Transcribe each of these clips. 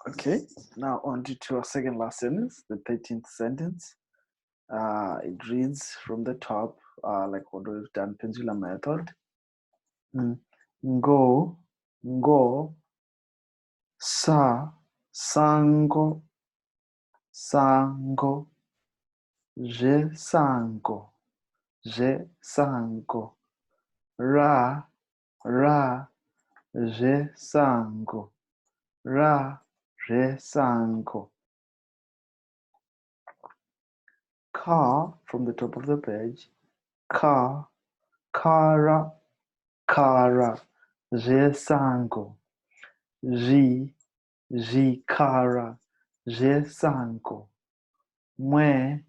Okay, now on to our second last sentence, the 13th sentence. It reads from the top, like what we've done, pendular method. Ngo, ngo, sango, sango, sango, sango, ra, sango, sango. Car from the top of the page, car, kara, sango, kara, sango, mwe,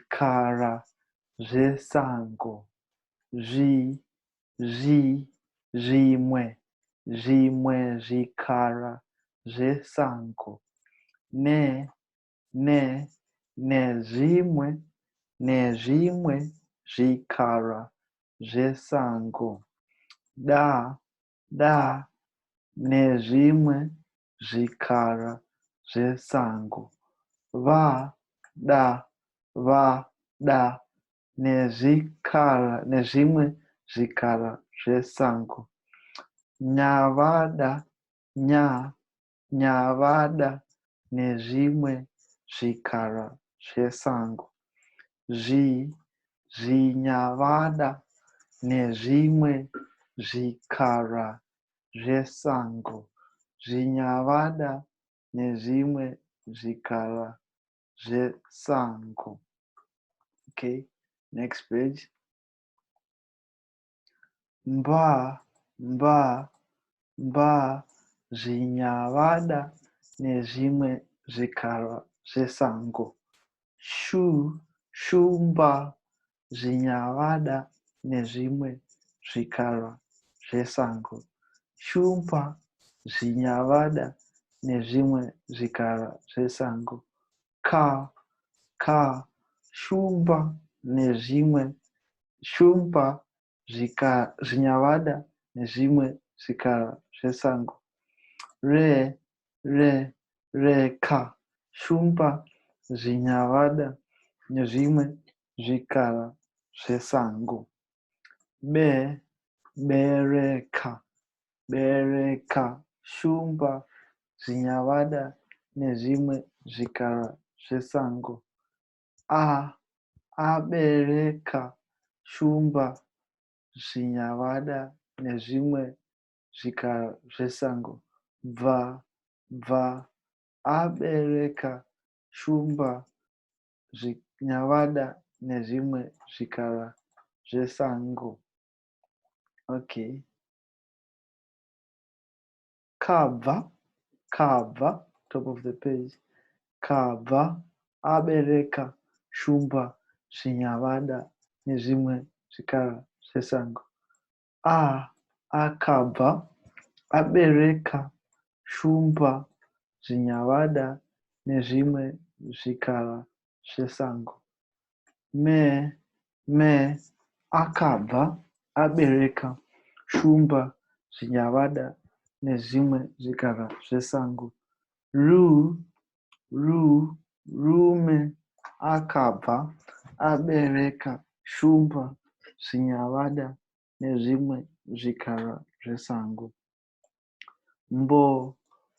kara, sango, mwe, kara, sango, ne, zimwe, kara, sango, da, zimwe, kara, sango, va, zimwe, kara, sango, nyavada, zimwe, kara, sango, nyavada, zimwe, kara, sango, nyavada, zimwe, kara, sango. Okay, next page. Mba, zinyavada, zimwe, kara, sango. Shumba, zinyavada, zimwe, kara, sango. Shumba, zinyavada, zimwe, kara, sango. Ka, shumba, zimwe, zinyavada, zimwe, kara, sango. Re, ka, shumba, zinyavada, zimwe, kara, sango. Bereka, shumba, zinyavada, zimwe, kara, sango. Abereka, shumba, zinyavada, zimwe, kara, sango. Abereka, shumba, zinyavada, zimwe, kara, sango. Okay. Kava, top of the page. Kava, abereka, shumba, zinyavada, zimwe, kara, sango. Akava, abereka, shumba, zinyavada, zimwe, kara, sango. Akava, abereka, shumba, zinyavada, zimwe, kara, sango. Rume, akava, abereka, shumba, zinyavada, zimwe, kara, sango.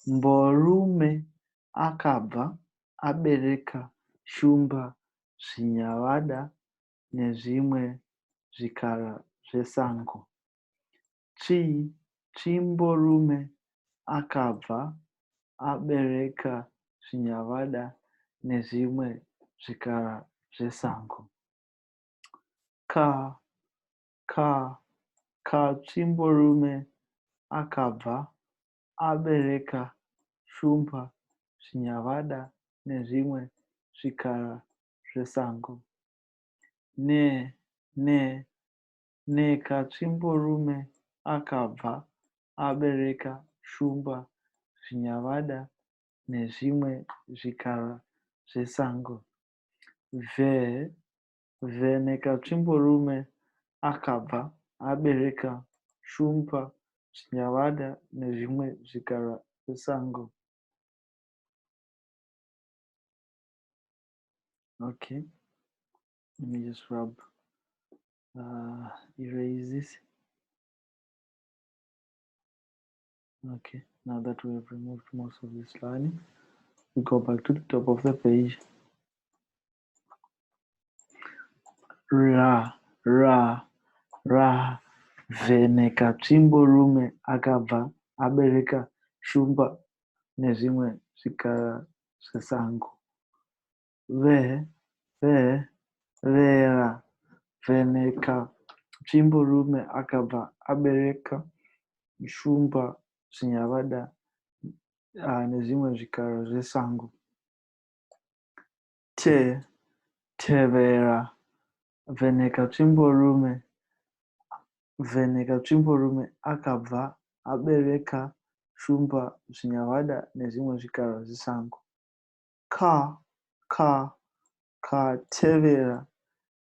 Mborume, akava, abereka, shumba, zinyavada, zimwe, kara, sango. Chimborume, akava, abereka, zinyavada, zimwe, kara, sango. Chimborume, akava, abereka, shumba, zinyavada, zimwe, kara, sango. Chimborume, akava, abereka, shumba, zinyavada, zimwe, kara, sango. Chimborume, akava, abereka, shumba, zinyavada, zimwe, kara, zvesango. Okay, let me just erase this. Okay, now that we have removed most of this lining, we go back to the top of the page. Ra, ra, ra, vheneka tsvimborume akabva abereka shumba nezvimwe zvikara zvesango. Vera, vheneka tsvimborume akabva abereka shumba, zvinyavada nezvimwe zvikara zvesango. Tevera, vheneka tsvimborume akabva abereka shumba, zvinyavada nezvimwe zvikara zvesango.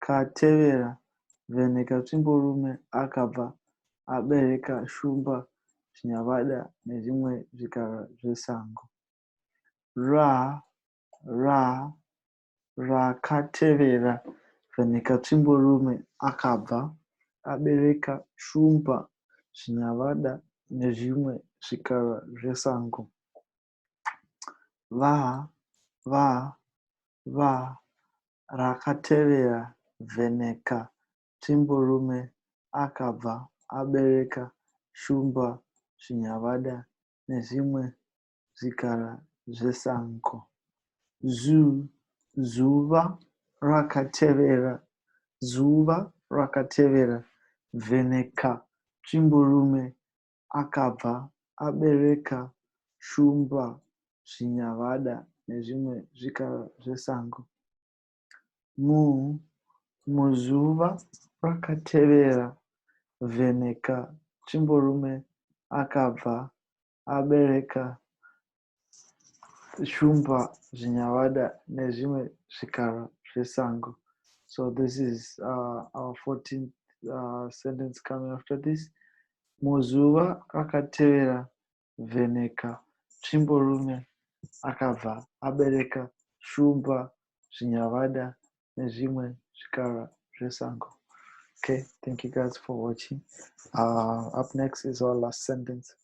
Katevera, vheneka tsvimborume akabva abereka shumba, zvinyavada nezvimwe zvikara zvesango. Rakatevera, vheneka tsvimborume akabva abereka shumba, zvinyavada nezvimwe zvikara zvesango. Rakatevera, vheneka tsvimborume akabva abereka shumba, zvinyavada nezvimwe zvikara zvesango. Zuva rakatevera, vheneka tsvimborume akabva abereka shumba, zvinyavada nezvimwe zvikara zvesango. Muzuva rakatevera, vheneka tsvimborume akabva abereka shumba, zvinyavada nezvimwe zvikara zvesango. So this is our 14th sentence coming after this. Muzuva rakatevera, vheneka tsvimborume akabva abereka shumba, zvinyavada nezvimwe zvikara zvesango. Okay, thank you guys for watching. Up next is our last sentence.